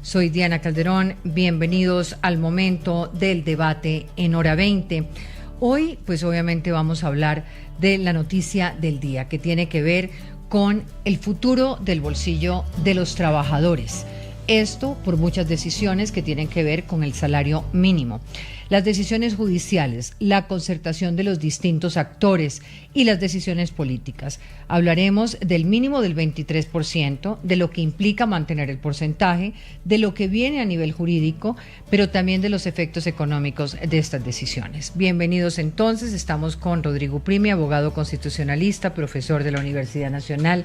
Soy Diana Calderón, bienvenidos al momento del debate en Hora 20. Hoy, pues obviamente vamos a hablar de la noticia del día, que tiene que ver con el futuro del bolsillo de los trabajadores. Esto por muchas decisiones que tienen que ver con el salario mínimo. Las decisiones judiciales, la concertación de los distintos actores y las decisiones políticas. Hablaremos del mínimo del 23%, de lo que implica mantener el porcentaje, de lo que viene a nivel jurídico, pero también de los efectos económicos de estas decisiones. Bienvenidos entonces, estamos con Rodrigo Uprimi, abogado constitucionalista, profesor de la Universidad Nacional,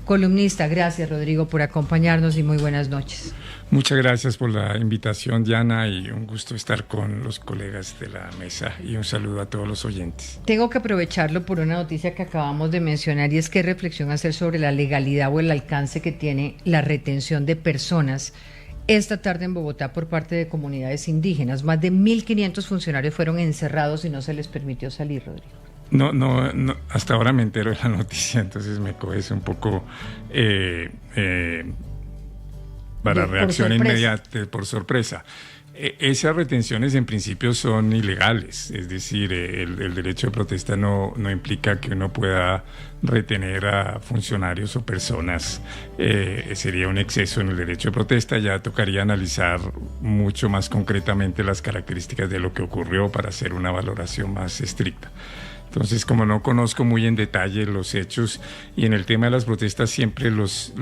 columnista. Gracias, Rodrigo, por acompañarnos y muy buenas noches. Muchas gracias por la invitación, Diana, y un gusto estar con los colegas de la mesa y un saludo a todos los oyentes. Tengo que aprovecharlo por una noticia que acabamos de mencionar, y es qué reflexión hacer sobre la legalidad o el alcance que tiene la retención de personas esta tarde en Bogotá por parte de comunidades indígenas. Más de 1.500 funcionarios fueron encerrados y no se les permitió salir, Rodrigo. No, hasta ahora me entero de la noticia, entonces me coges un poco para reacción inmediata, por sorpresa. Esas retenciones en principio son ilegales, es decir, el derecho de protesta no implica que uno pueda retener a funcionarios o personas. Sería un exceso en el derecho de protesta. Ya tocaría analizar mucho más concretamente las características de lo que ocurrió para hacer una valoración más estricta. Entonces, como no conozco muy en detalle los hechos, y en el tema de las protestas siempre los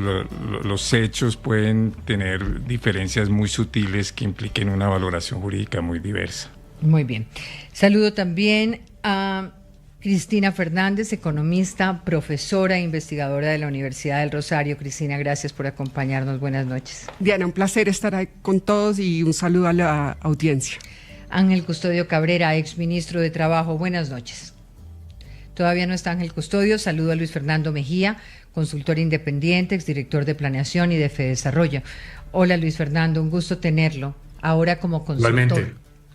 hechos pueden tener diferencias muy sutiles que impliquen una valoración jurídica muy diversa. Muy bien. Saludo también a Cristina Fernández, economista, profesora e investigadora de la Universidad del Rosario. Cristina, gracias por acompañarnos. Buenas noches. Diana, un placer estar ahí con todos y un saludo a la audiencia. Ángel Custodio Cabrera, exministro de Trabajo. Buenas noches. Todavía no está Ángel Custodio. Saludo a Luis Fernando Mejía, consultor independiente, exdirector de Planeación y de Fedesarrollo. Hola, Luis Fernando, un gusto tenerlo. Ahora como consultor. Igualmente.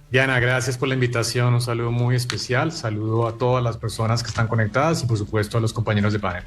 Diana, gracias por la invitación. Un saludo muy especial. Saludo a todas las personas que están conectadas y, por supuesto, a los compañeros de panel.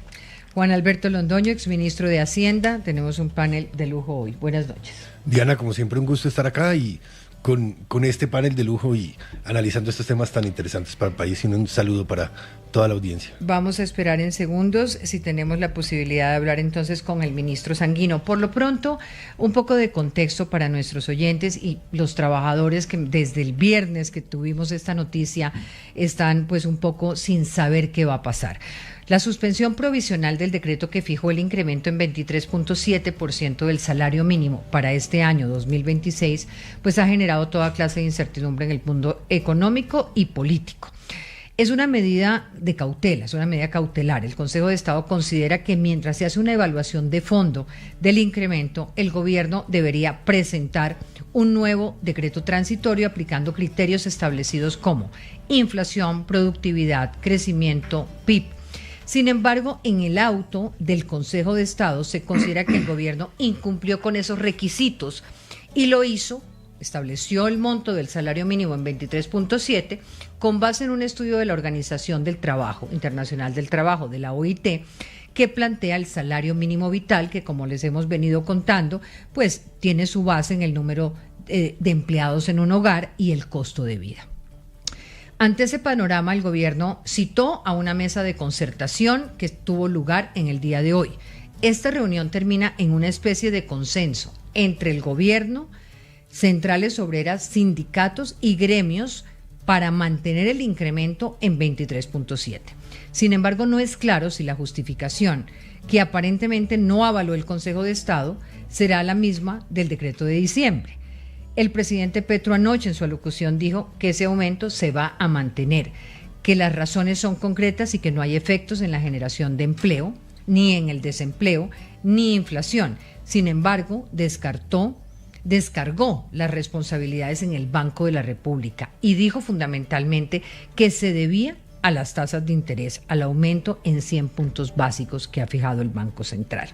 Juan Alberto Londoño, exministro de Hacienda. Tenemos un panel de lujo hoy. Buenas noches. Diana, como siempre, un gusto estar acá y con este panel de lujo y analizando estos temas tan interesantes para el país, y un saludo para toda la audiencia. Vamos a esperar en segundos si tenemos la posibilidad de hablar entonces con el ministro Sanguino. Por lo pronto, un poco de contexto para nuestros oyentes y los trabajadores que desde el viernes que tuvimos esta noticia están pues un poco sin saber qué va a pasar. La suspensión provisional del decreto que fijó el incremento en 23.7% del salario mínimo para este año 2026, pues ha generado toda clase de incertidumbre en el mundo económico y político. Es una medida de cautela, es una medida cautelar. El Consejo de Estado considera que mientras se hace una evaluación de fondo del incremento, el gobierno debería presentar un nuevo decreto transitorio aplicando criterios establecidos como inflación, productividad, crecimiento, PIB. Sin embargo, en el auto del Consejo de Estado se considera que el gobierno incumplió con esos requisitos y lo hizo, estableció el monto del salario mínimo en 23.7 con base en un estudio de la Organización del Trabajo, Internacional del Trabajo, de la OIT, que plantea el salario mínimo vital, que como les hemos venido contando, pues tiene su base en el número de empleados en un hogar y el costo de vida. Ante ese panorama, el gobierno citó a una mesa de concertación que tuvo lugar en el día de hoy. Esta reunión termina en una especie de consenso entre el gobierno, centrales obreras, sindicatos y gremios para mantener el incremento en 23.7. Sin embargo, no es claro si la justificación, que aparentemente no avaló el Consejo de Estado, será la misma del decreto de diciembre. El presidente Petro anoche en su alocución dijo que ese aumento se va a mantener, que las razones son concretas y que no hay efectos en la generación de empleo, ni en el desempleo, ni inflación. Sin embargo, descargó las responsabilidades en el Banco de la República y dijo fundamentalmente que se debía a las tasas de interés, al aumento en 100 puntos básicos que ha fijado el Banco Central.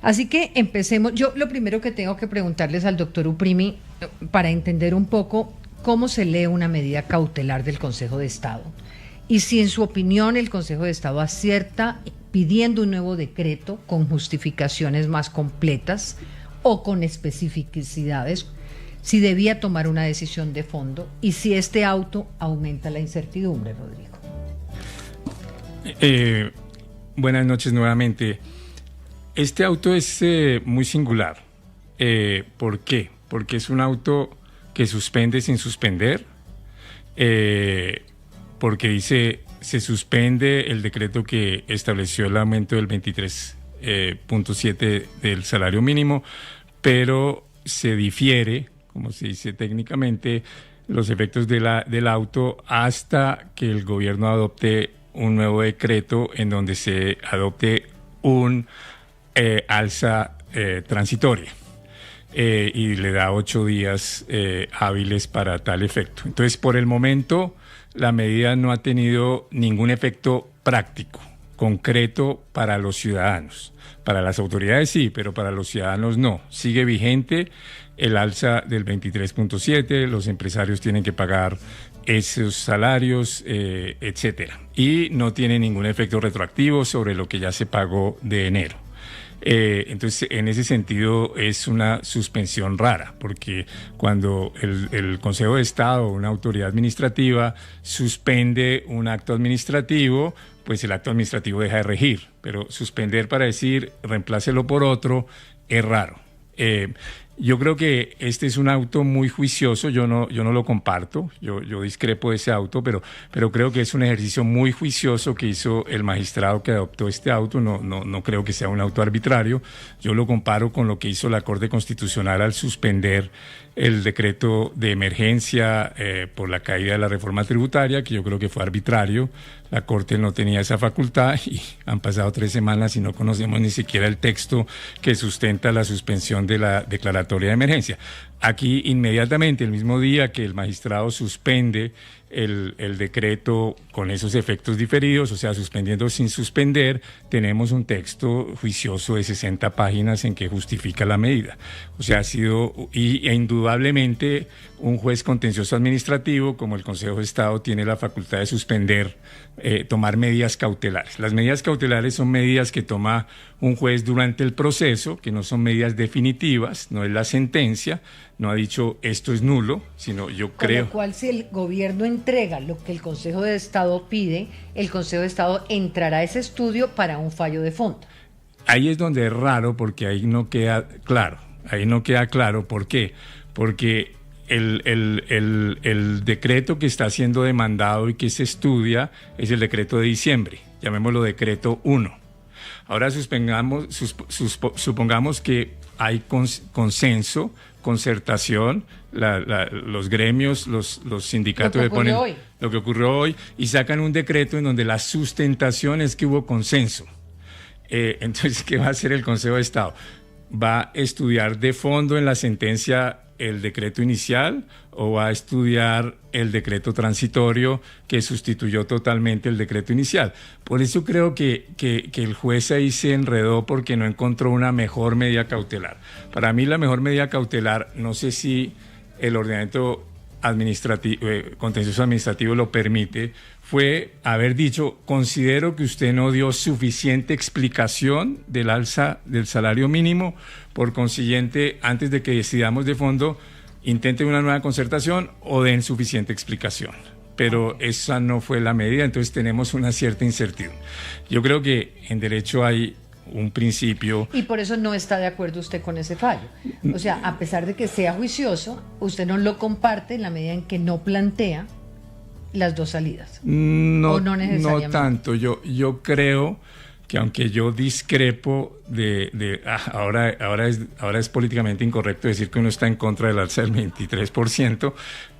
Así que empecemos. Yo lo primero que tengo que preguntarles al doctor Uprimi, para entender un poco cómo se lee una medida cautelar del Consejo de Estado, y si en su opinión el Consejo de Estado acierta pidiendo un nuevo decreto con justificaciones más completas, o con especificidades, si debía tomar una decisión de fondo y si este auto aumenta la incertidumbre, Rodrigo. Buenas noches nuevamente. Este auto es muy singular. ¿Por qué? Porque es un auto que suspende sin suspender, porque dice se suspende el decreto que estableció el aumento del 23.7 del salario mínimo, pero se difiere, como se dice técnicamente, los efectos del auto hasta que el gobierno adopte un nuevo decreto en donde se adopte un alza transitoria. Y le da 8 días hábiles para tal efecto. Entonces, por el momento, la medida no ha tenido ningún efecto práctico, concreto para los ciudadanos. Para las autoridades sí, pero para los ciudadanos no. Sigue vigente el alza del 23.7, los empresarios tienen que pagar esos salarios, etcétera. Y no tiene ningún efecto retroactivo sobre lo que ya se pagó de enero. Entonces, en ese sentido es una suspensión rara, porque cuando el Consejo de Estado, una autoridad administrativa, suspende un acto administrativo, pues el acto administrativo deja de regir, pero suspender para decir reemplácelo por otro es raro. Yo creo que este es un auto muy juicioso, yo no lo comparto, yo discrepo de ese auto, pero creo que es un ejercicio muy juicioso que hizo el magistrado que adoptó este auto, no creo que sea un auto arbitrario. Yo lo comparo con lo que hizo la Corte Constitucional al suspender el decreto de emergencia por la caída de la reforma tributaria, que yo creo que fue arbitrario. La Corte no tenía esa facultad y han pasado 3 semanas y no conocemos ni siquiera el texto que sustenta la suspensión de la declaratoria de emergencia. Aquí inmediatamente, el mismo día que el magistrado suspende el decreto con esos efectos diferidos, o sea, suspendiendo sin suspender, tenemos un texto juicioso de 60 páginas en que justifica la medida. O sea, ha sido, e indudablemente, un juez contencioso administrativo, como el Consejo de Estado, tiene la facultad de suspender, tomar medidas cautelares. Las medidas cautelares son medidas que toma un juez durante el proceso, que no son medidas definitivas, no es la sentencia, no ha dicho esto es nulo, sino yo creo... Con lo cual, si el gobierno entrega lo que el Consejo de Estado pide, el Consejo de Estado entrará a ese estudio para un fallo de fondo. Ahí es donde es raro, porque ahí no queda claro. ¿Por qué? Porque el decreto que está siendo demandado y que se estudia es el decreto de diciembre, llamémoslo decreto 1. Ahora supongamos que hay consenso, concertación, los gremios, los sindicatos ponen lo que ocurrió hoy y sacan un decreto en donde la sustentación es que hubo consenso. Entonces, ¿qué va a hacer el Consejo de Estado? ¿Va a estudiar de fondo en la sentencia el decreto inicial o va a estudiar el decreto transitorio que sustituyó totalmente el decreto inicial? Por eso creo que el juez ahí se enredó porque no encontró una mejor medida cautelar. Para mí la mejor medida cautelar, no sé si el ordenamiento administrativo, contencioso administrativo lo permite, fue haber dicho: considero que usted no dio suficiente explicación del alza del salario mínimo, por consiguiente, antes de que decidamos de fondo, intenten una nueva concertación o den suficiente explicación. Pero esa no fue la medida, entonces tenemos una cierta incertidumbre. Yo creo que en derecho hay un principio... Y por eso no está de acuerdo usted con ese fallo. O sea, a pesar de que sea juicioso, usted no lo comparte en la medida en que no plantea las dos salidas. No, ¿o no necesariamente? No tanto. Yo creo que, aunque yo discrepo ahora es políticamente incorrecto decir que uno está en contra del alza del 23%,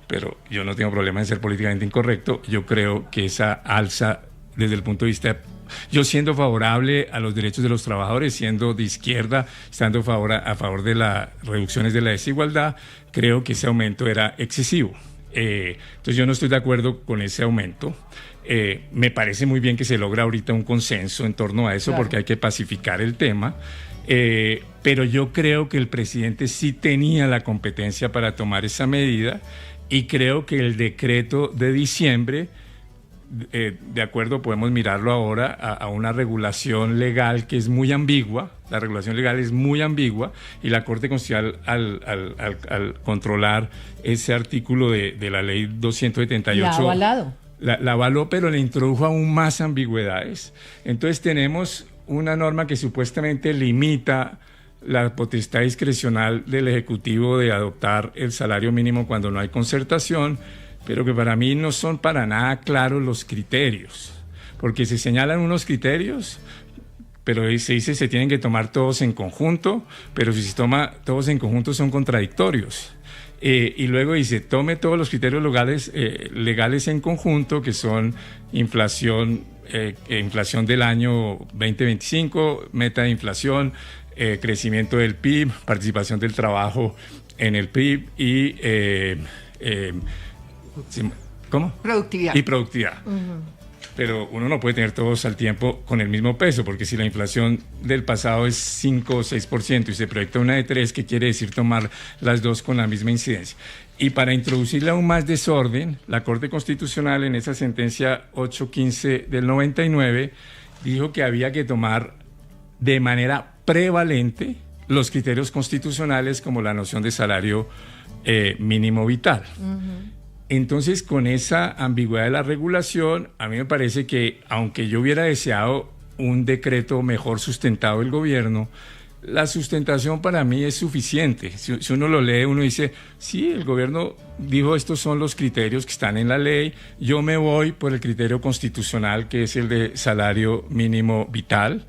pero yo no tengo problema en ser políticamente incorrecto. Yo creo que esa alza, desde el punto de vista... Yo, siendo favorable a los derechos de los trabajadores, siendo de izquierda, estando a favor de las reducciones de la desigualdad, creo que ese aumento era excesivo. Entonces yo no estoy de acuerdo con ese aumento. Me parece muy bien que se logra ahorita un consenso en torno a eso, claro, porque hay que pacificar el tema. Pero yo creo que el presidente sí tenía la competencia para tomar esa medida y creo que el decreto de diciembre de acuerdo, podemos mirarlo ahora a una regulación legal que es muy ambigua. La regulación legal es muy ambigua y la Corte Constitucional al controlar ese artículo de la ley 278... La ha avalado. La avaló, pero le introdujo aún más ambigüedades. Entonces tenemos una norma que supuestamente limita la potestad discrecional del Ejecutivo de adoptar el salario mínimo cuando no hay concertación, pero que para mí no son para nada claros los criterios, porque se señalan unos criterios, pero se dice se tienen que tomar todos en conjunto, pero si se toma todos en conjunto son contradictorios. Y luego dice, tome todos los criterios legales en conjunto, que son inflación del año 2025, meta de inflación, crecimiento del PIB, participación del trabajo en el PIB y... ¿cómo? Productividad. Y productividad. Pero uno no puede tener todos al tiempo con el mismo peso, porque si la inflación del pasado es 5 o 6% y se proyecta una de 3, ¿qué quiere decir tomar las dos con la misma incidencia? Y para introducirle aún más desorden, la Corte Constitucional en esa sentencia 815 del 99 dijo que había que tomar de manera prevalente los criterios constitucionales como la noción de salario mínimo vital. Entonces, con esa ambigüedad de la regulación, a mí me parece que, aunque yo hubiera deseado un decreto mejor sustentado del gobierno, la sustentación para mí es suficiente. Si uno lo lee, uno dice, sí, el gobierno dijo estos son los criterios que están en la ley, yo me voy por el criterio constitucional, que es el de salario mínimo vital.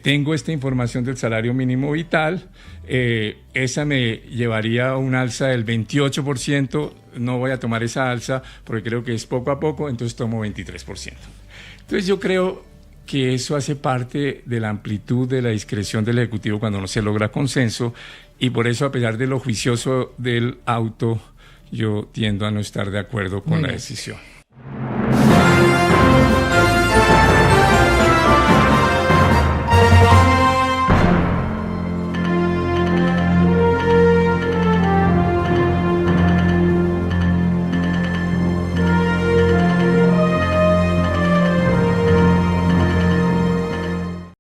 Tengo esta información del salario mínimo vital, esa me llevaría a un alza del 28%, no voy a tomar esa alza porque creo que es poco a poco, entonces tomo 23%. Entonces yo creo que eso hace parte de la amplitud de la discreción del Ejecutivo cuando no se logra consenso, y por eso, a pesar de lo juicioso del auto, yo tiendo a no estar de acuerdo con la decisión.